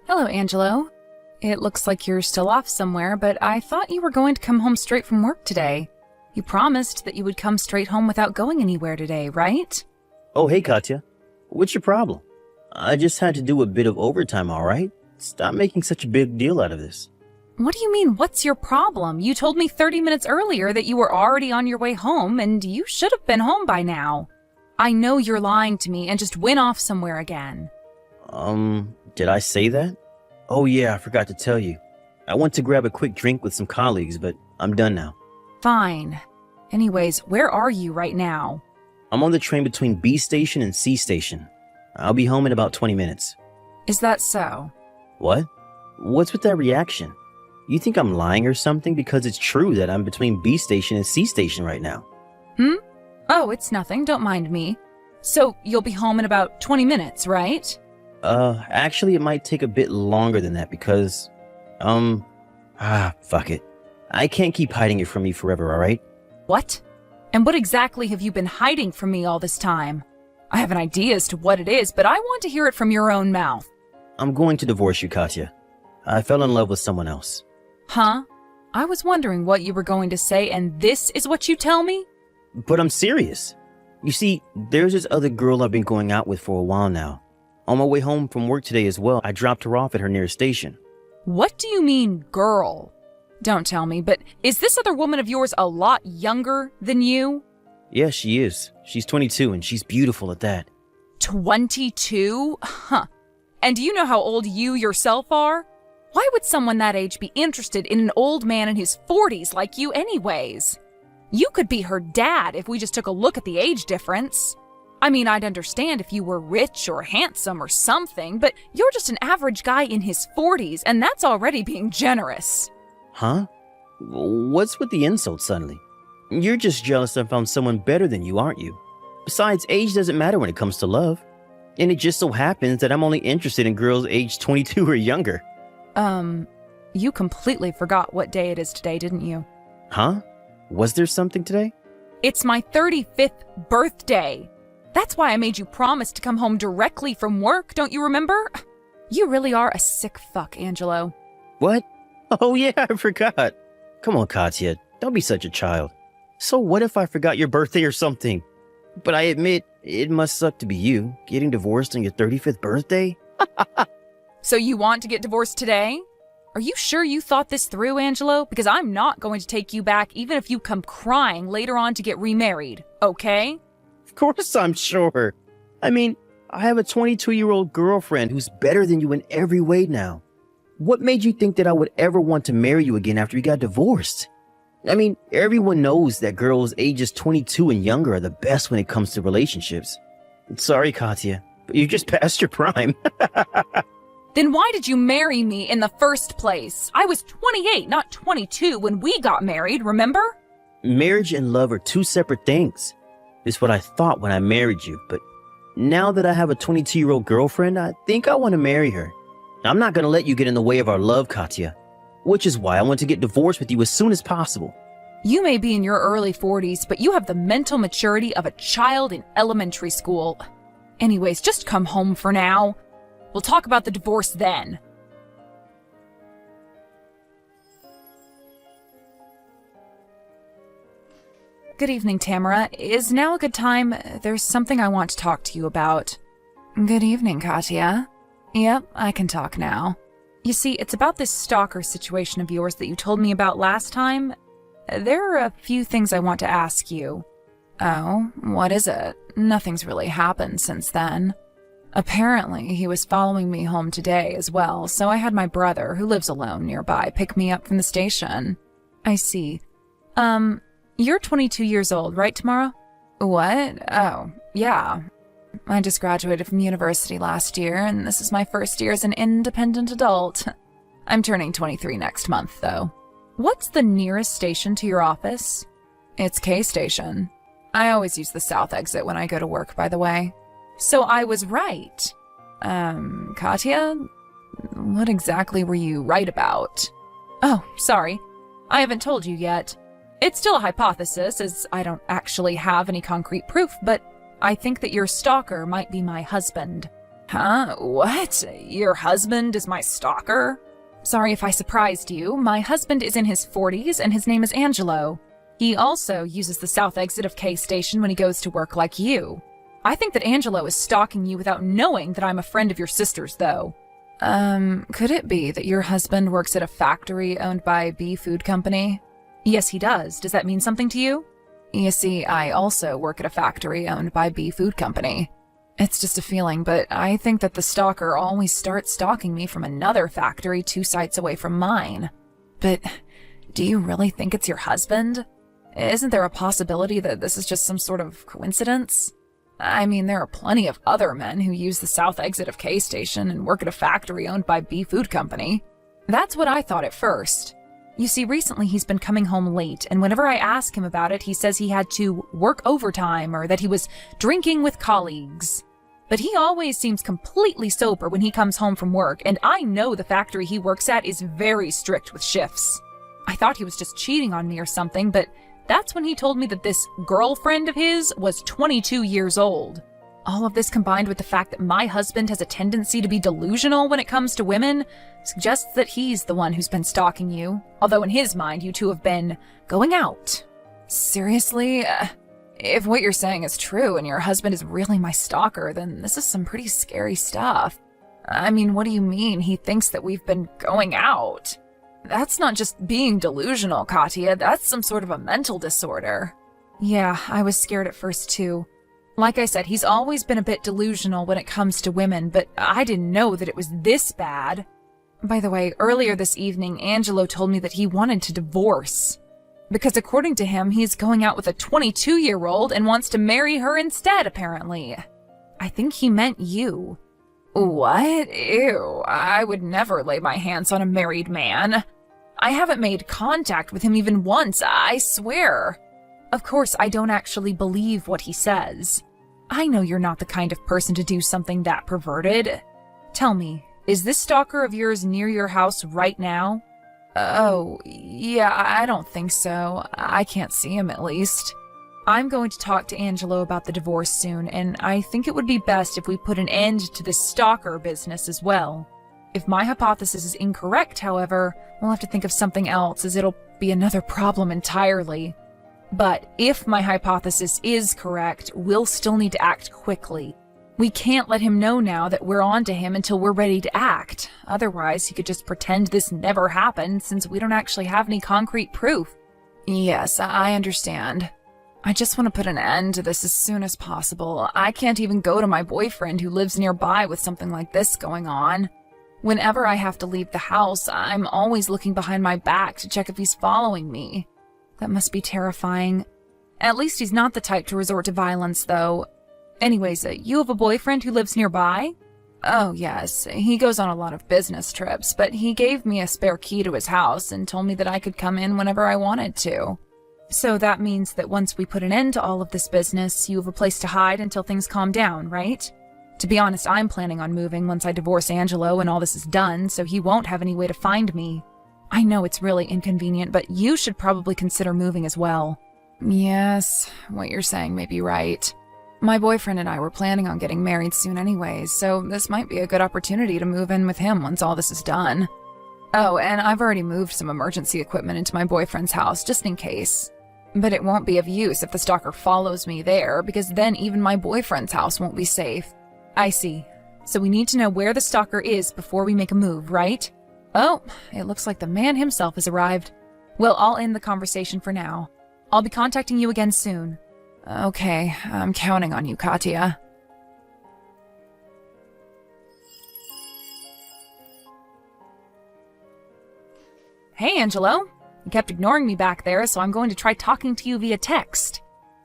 Hello, Angelo. It looks like you're still off somewhere, but I thought you were going to come home straight from work today. You promised that you would come straight home without going anywhere today, right? Oh, hey, Katya. What's your problem? I just had to do a bit of overtime, all right? Stop making such a big deal out of this. What do you mean, what's your problem? You told me 30 minutes earlier that you were already on your way home, and you should have been home by now. I know you're lying to me and just went off somewhere again. Did I say that? Oh yeah, I forgot to tell you. I went to grab a quick drink with some colleagues, but I'm done now. Fine. Anyways, where are you right now? I'm on the train between B station and C station. I'll be home in about 20 minutes. Is that so? What? What's with that reaction? You think I'm lying or something? Because it's true that I'm between B station and C station right now. Oh, it's nothing. Don't mind me. So, you'll be home in about 20 minutes, right? Actually, it might take a bit longer than that because, fuck it. I can't keep hiding it from you forever, alright? What? And what exactly have you been hiding from me all this time? I have an idea as to what it is, but I want to hear it from your own mouth. I'm going to divorce you, Katya. I fell in love with someone else. Huh? I was wondering what you were going to say, and this is what you tell me? But I'm serious. You see, there's this other girl I've been going out with for a while now. On my way home from work today as well, I dropped her off at her nearest station. What do you mean, girl? Don't tell me, but is this other woman of yours a lot younger than you? Yeah, she is. She's 22 and she's beautiful at that. 22? Huh. And do you know how old you yourself are? Why would someone that age be interested in an old man in his 40s like you anyways? You could be her dad if we just took a look at the age difference. I mean, I'd understand if you were rich or handsome or something, but you're just an average guy in his 40s, and that's already being generous. Huh? What's with the insult suddenly? You're just jealous I found someone better than you, aren't you? Besides, age doesn't matter when it comes to love. And it just so happens that I'm only interested in girls aged 22 or younger. You completely forgot what day it is today, didn't you? Huh? Was there something today? It's my 35th birthday. That's why I made you promise to come home directly from work, don't you remember? You really are a sick fuck, Angelo. What? Oh yeah, I forgot. Come on, Katya, don't be such a child. So what if I forgot your birthday or something? But I admit, it must suck to be you, getting divorced on your 35th birthday. So you want to get divorced today? Are you sure you thought this through, Angelo? Because I'm not going to take you back even if you come crying later on to get remarried, okay? Of course I'm sure. I mean, I have a 22-year-old girlfriend who's better than you in every way now. What made you think that I would ever want to marry you again after we got divorced? I mean, everyone knows that girls ages 22 and younger are the best when it comes to relationships. Sorry, Katya, but you just passed your prime. Then why did you marry me in the first place? I was 28, not 22 when we got married, remember? Marriage and love are two separate things. Is what I thought when I married you, but now that I have a 22-year-old girlfriend, I think I want to marry her. I'm not going to let you get in the way of our love, Katya, which is why I want to get divorced with you as soon as possible. You may be in your early 40s, but you have the mental maturity of a child in elementary school. Anyways, just come home for now. We'll talk about the divorce then. Good evening, Tamara. Is now a good time? There's something I want to talk to you about. Good evening, Katya. Yep, I can talk now. You see, it's about this stalker situation of yours that you told me about last time. There are a few things I want to ask you. Oh, what is it? Nothing's really happened since then. Apparently, he was following me home today as well, so I had my brother, who lives alone nearby, pick me up from the station. I see. You're 22 years old, right, Tamara? What? Oh, yeah. I just graduated from university last year, and this is my first year as an independent adult. I'm turning 23 next month, though. What's the nearest station to your office? It's K Station. I always use the south exit when I go to work, by the way. So I was right. Katya? What exactly were you right about? Oh, sorry. I haven't told you yet. It's still a hypothesis, as I don't actually have any concrete proof, but I think that your stalker might be my husband. Huh? What? Your husband is my stalker? Sorry if I surprised you. My husband is in his 40s and his name is Angelo. He also uses the south exit of K Station when he goes to work like you. I think that Angelo is stalking you without knowing that I'm a friend of your sister's, though. Could it be that your husband works at a factory owned by B Food Company? Yes, he does. Does that mean something to you? You see, I also work at a factory owned by B Food Company. It's just a feeling, but I think that the stalker always starts stalking me from another factory 2 sites away from mine. But do you really think it's your husband? Isn't there a possibility that this is just some sort of coincidence? I mean, there are plenty of other men who use the south exit of K Station and work at a factory owned by B Food Company. That's what I thought at first. You see, recently he's been coming home late, and whenever I ask him about it, he says he had to work overtime or that he was drinking with colleagues. But he always seems completely sober when he comes home from work, and I know the factory he works at is very strict with shifts. I thought he was just cheating on me or something, but that's when he told me that this girlfriend of his was 22 years old. All of this combined with the fact that my husband has a tendency to be delusional when it comes to women suggests that he's the one who's been stalking you, although in his mind you two have been going out. Seriously? If what you're saying is true and your husband is really my stalker, then this is some pretty scary stuff. I mean, what do you mean he thinks that we've been going out? That's not just being delusional, Katya. That's some sort of a mental disorder. Yeah, I was scared at first too. Like I said, he's always been a bit delusional when it comes to women, but I didn't know that it was this bad. By the way, earlier this evening, Angelo told me that he wanted to divorce. Because according to him, he's going out with a 22-year-old and wants to marry her instead, apparently. I think he meant you. What? Ew, I would never lay my hands on a married man. I haven't made contact with him even once, I swear. Of course, I don't actually believe what he says. I know you're not the kind of person to do something that perverted. Tell me, is this stalker of yours near your house right now? Oh, yeah, I don't think so. I can't see him, at least. I'm going to talk to Angelo about the divorce soon, and I think it would be best if we put an end to this stalker business as well. If my hypothesis is incorrect, however, we'll have to think of something else, as it'll be another problem entirely. But if my hypothesis is correct, we'll still need to act quickly. We can't let him know now that we're on to him until we're ready to act. Otherwise, he could just pretend this never happened, since we don't actually have any concrete proof. Yes, I understand. I just want to put an end to this as soon as possible. I can't even go to my boyfriend who lives nearby with something like this going on. Whenever I have to leave the house, I'm always looking behind my back to check if he's following me. That must be terrifying. At least he's not the type to resort to violence, though. Anyways, you have a boyfriend who lives nearby? Oh, yes. He goes on a lot of business trips, but he gave me a spare key to his house and told me that I could come in whenever I wanted to. So that means that once we put an end to all of this business, you have a place to hide until things calm down, right? To be honest, I'm planning on moving once I divorce Angelo and all this is done, so he won't have any way to find me. I know it's really inconvenient, but you should probably consider moving as well. Yes, what you're saying may be right. My boyfriend and I were planning on getting married soon anyways, so this might be a good opportunity to move in with him once all this is done. Oh, and I've already moved some emergency equipment into my boyfriend's house, just in case. But it won't be of use if the stalker follows me there, because then even my boyfriend's house won't be safe. I see. So we need to know where the stalker is before we make a move, right? Oh, it looks like the man himself has arrived. Well, I'll end the conversation for now. I'll be contacting you again soon. Okay, I'm counting on you, Katya. Hey, Angelo. You kept ignoring me back there, so I'm going to try talking to you via text.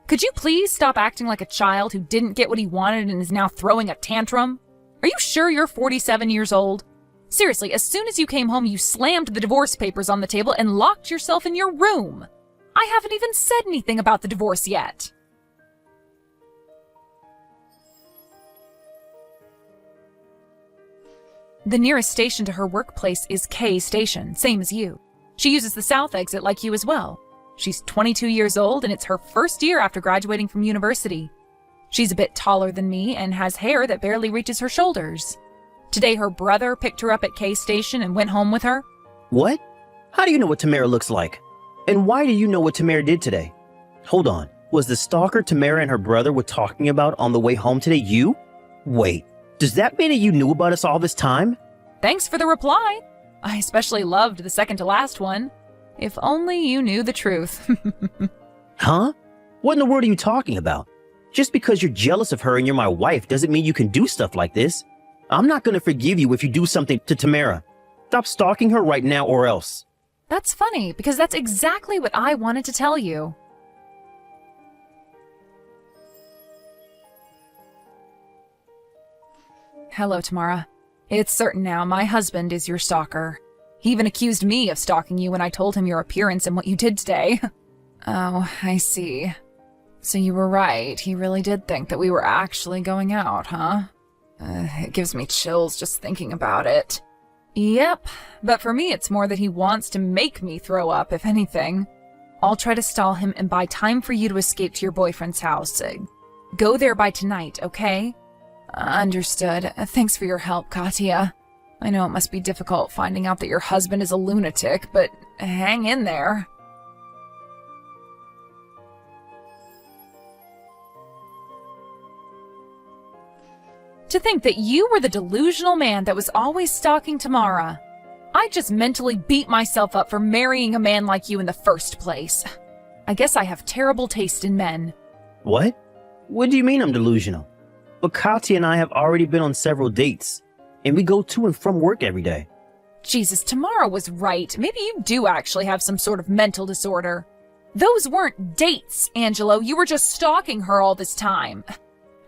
Could you please stop acting like a child who didn't get what he wanted and is now throwing a tantrum? Are you sure you're 47 years old? Seriously, as soon as you came home, you slammed the divorce papers on the table and locked yourself in your room. I haven't even said anything about the divorce yet. The nearest station to her workplace is K Station, same as you. She uses the south exit like you as well. She's 22 years old and it's her first year after graduating from university. She's a bit taller than me and has hair that barely reaches her shoulders. Today her brother picked her up at K-Station and went home with her. What? How do you know what Tamara looks like? And why do you know what Tamara did today? Hold on. Was the stalker Tamara and her brother were talking about on the way home today you? Wait, does that mean that you knew about us all this time? Thanks for the reply. I especially loved the second to last one. If only you knew the truth. Huh? What in the world are you talking about? Just because you're jealous of her and you're my wife doesn't mean you can do stuff like this. I'm not going to forgive you if you do something to Tamara. Stop stalking her right now or else. That's funny, because that's exactly what I wanted to tell you. Hello, Tamara. It's certain now my husband is your stalker. He even accused me of stalking you when I told him your appearance and what you did today. Oh, I see. So you were right. He really did think that we were actually going out, huh? It gives me chills just thinking about it. Yep, but for me it's more that he wants to make me throw up, if anything. I'll try to stall him and buy time for you to escape to your boyfriend's house. Go there by tonight, okay? Understood. Thanks for your help, Katya. I know it must be difficult finding out that your husband is a lunatic, but hang in there. To think that you were the delusional man that was always stalking Tamara. I just mentally beat myself up for marrying a man like you in the first place. I guess I have terrible taste in men. What? What do you mean I'm delusional? But Katya and I have already been on several dates, and we go to and from work every day. Jesus, Tamara was right. Maybe you do actually have some sort of mental disorder. Those weren't dates, Angelo. You were just stalking her all this time.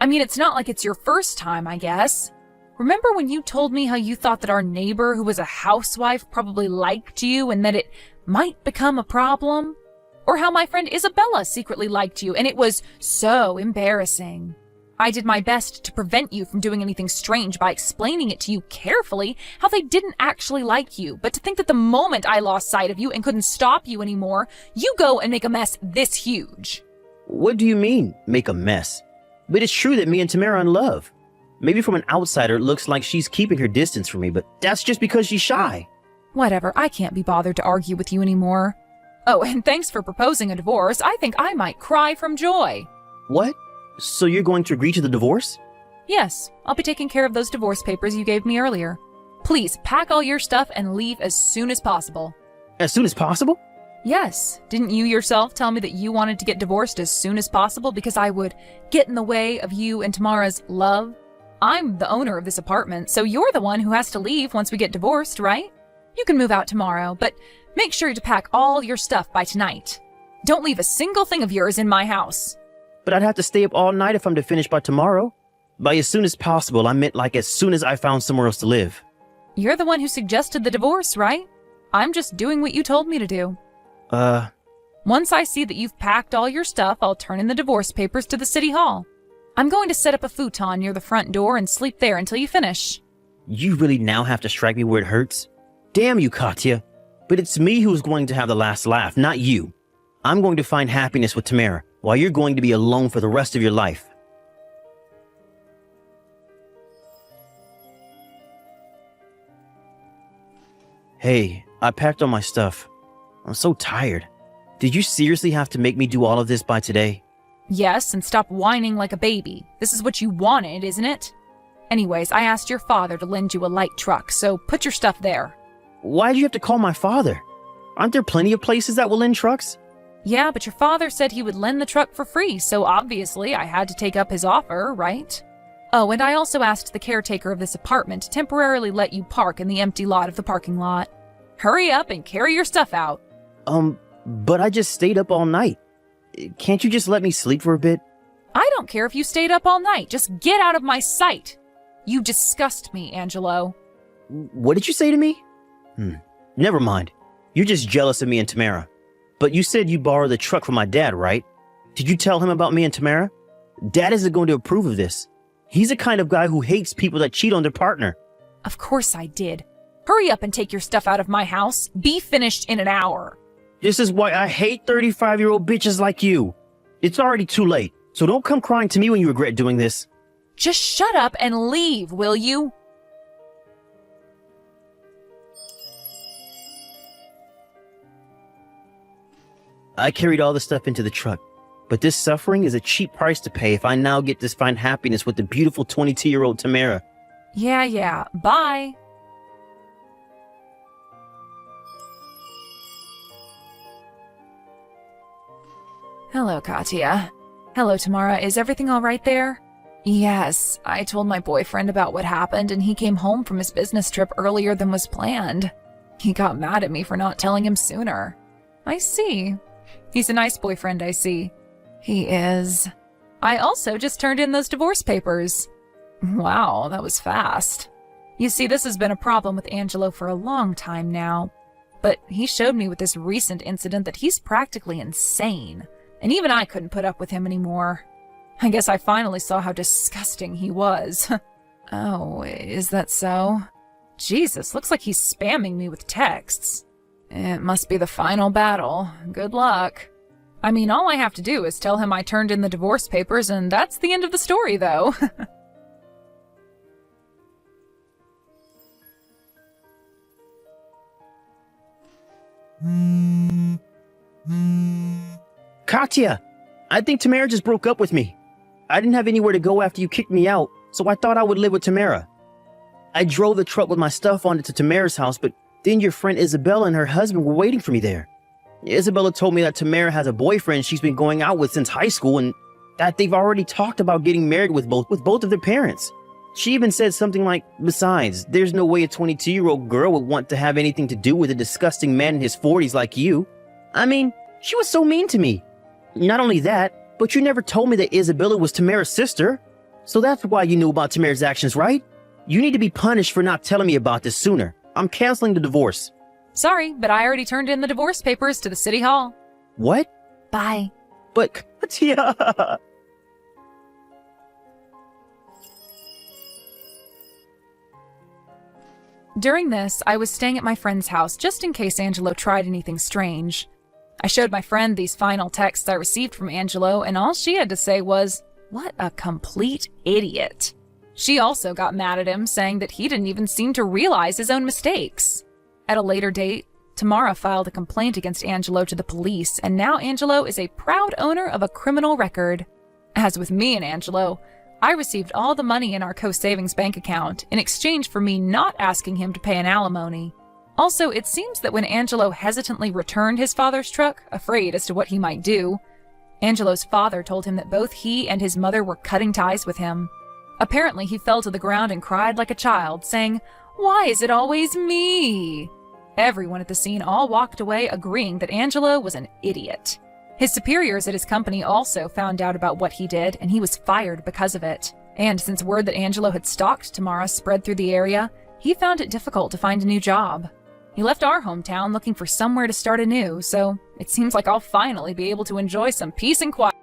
I mean, it's not like it's your first time, I guess. Remember when you told me how you thought that our neighbor who was a housewife probably liked you and that it might become a problem? Or how my friend Isabella secretly liked you and it was so embarrassing. I did my best to prevent you from doing anything strange by explaining it to you carefully how they didn't actually like you, but to think that the moment I lost sight of you and couldn't stop you anymore, you go and make a mess this huge. What do you mean, make a mess? But it's true that me and Tamara are in love. Maybe from an outsider it looks like she's keeping her distance from me, but that's just because she's shy. Whatever, I can't be bothered to argue with you anymore. Oh, and thanks for proposing a divorce. I think I might cry from joy. What? So you're going to agree to the divorce? Yes, I'll be taking care of those divorce papers you gave me earlier. Please pack all your stuff and leave as soon as possible. As soon as possible? Yes, didn't you yourself tell me that you wanted to get divorced as soon as possible because I would get in the way of you and Tamara's love? I'm the owner of this apartment, so you're the one who has to leave once we get divorced, right? You can move out tomorrow, but make sure to pack all your stuff by tonight. Don't leave a single thing of yours in my house. But I'd have to stay up all night if I'm to finish by tomorrow. By as soon as possible, I meant like as soon as I found somewhere else to live. You're the one who suggested the divorce, right? I'm just doing what you told me to do. Once I see that you've packed all your stuff, I'll turn in the divorce papers to the city hall. I'm going to set up a futon near the front door and sleep there until you finish. You really now have to strike me where it hurts? Damn you, Katya. But it's me who's going to have the last laugh, not you. I'm going to find happiness with Tamara, while you're going to be alone for the rest of your life. Hey, I packed all my stuff. I'm so tired. Did you seriously have to make me do all of this by today? Yes, and stop whining like a baby. This is what you wanted, isn't it? Anyways, I asked your father to lend you a light truck, so put your stuff there. Why'd you have to call my father? Aren't there plenty of places that will lend trucks? Yeah, but your father said he would lend the truck for free, so obviously I had to take up his offer, right? Oh, and I also asked the caretaker of this apartment to temporarily let you park in the empty lot of the parking lot. Hurry up and carry your stuff out. But I just stayed up all night. Can't you just let me sleep for a bit? I don't care if you stayed up all night. Just get out of my sight. You disgust me, Angelo. What did you say to me? Never mind. You're just jealous of me and Tamara. But you said you borrowed the truck from my dad, right? Did you tell him about me and Tamara? Dad isn't going to approve of this. He's the kind of guy who hates people that cheat on their partner. Of course I did. Hurry up and take your stuff out of my house. Be finished in an hour. This is why I hate 35-year-old bitches like you. It's already too late. So don't come crying to me when you regret doing this. Just shut up and leave, will you? I carried all the stuff into the truck, but this suffering is a cheap price to pay if I now get to find happiness with the beautiful 22-year-old Tamara. Yeah, bye. Hello, Katya. Hello, Tamara. Is everything all right there? Yes, I told my boyfriend about what happened and he came home from his business trip earlier than was planned. He got mad at me for not telling him sooner. I see. He's a nice boyfriend, I see. He is. I also just turned in those divorce papers. Wow, that was fast. You see, this has been a problem with Angelo for a long time now. But he showed me with this recent incident that he's practically insane. And even I couldn't put up with him anymore. I guess I finally saw how disgusting he was. Oh, is that so? Jesus, looks like he's spamming me with texts. It must be the final battle. Good luck. I mean, all I have to do is tell him I turned in the divorce papers, and that's the end of the story, though. Katya, I think Tamara just broke up with me. I didn't have anywhere to go after you kicked me out, so I thought I would live with Tamara. I drove the truck with my stuff on it to Tamara's house, but then your friend Isabella and her husband were waiting for me there. Isabella told me that Tamara has a boyfriend she's been going out with since high school and that they've already talked about getting married with both of their parents. She even said something like, besides, there's no way a 22-year-old girl would want to have anything to do with a disgusting man in his 40s like you. I mean, she was so mean to me. Not only that, but you never told me that Isabella was Tamara's sister. So that's why you knew about Tamara's actions, right? You need to be punished for not telling me about this sooner. I'm canceling the divorce. Sorry, but I already turned in the divorce papers to the city hall. What? Bye. But, Katya... During this, I was staying at my friend's house just in case Angelo tried anything strange. I showed my friend these final texts I received from Angelo, and all she had to say was, "What a complete idiot." She also got mad at him, saying that he didn't even seem to realize his own mistakes. At a later date, Tamara filed a complaint against Angelo to the police, and now Angelo is a proud owner of a criminal record. As with me and Angelo, I received all the money in our co-savings bank account in exchange for me not asking him to pay an alimony. Also, it seems that when Angelo hesitantly returned his father's truck, afraid as to what he might do, Angelo's father told him that both he and his mother were cutting ties with him. Apparently, he fell to the ground and cried like a child, saying, "Why is it always me?" Everyone at the scene all walked away agreeing that Angelo was an idiot. His superiors at his company also found out about what he did, and he was fired because of it. And since word that Angelo had stalked Tamara spread through the area, he found it difficult to find a new job. He left our hometown looking for somewhere to start anew, so it seems like I'll finally be able to enjoy some peace and quiet.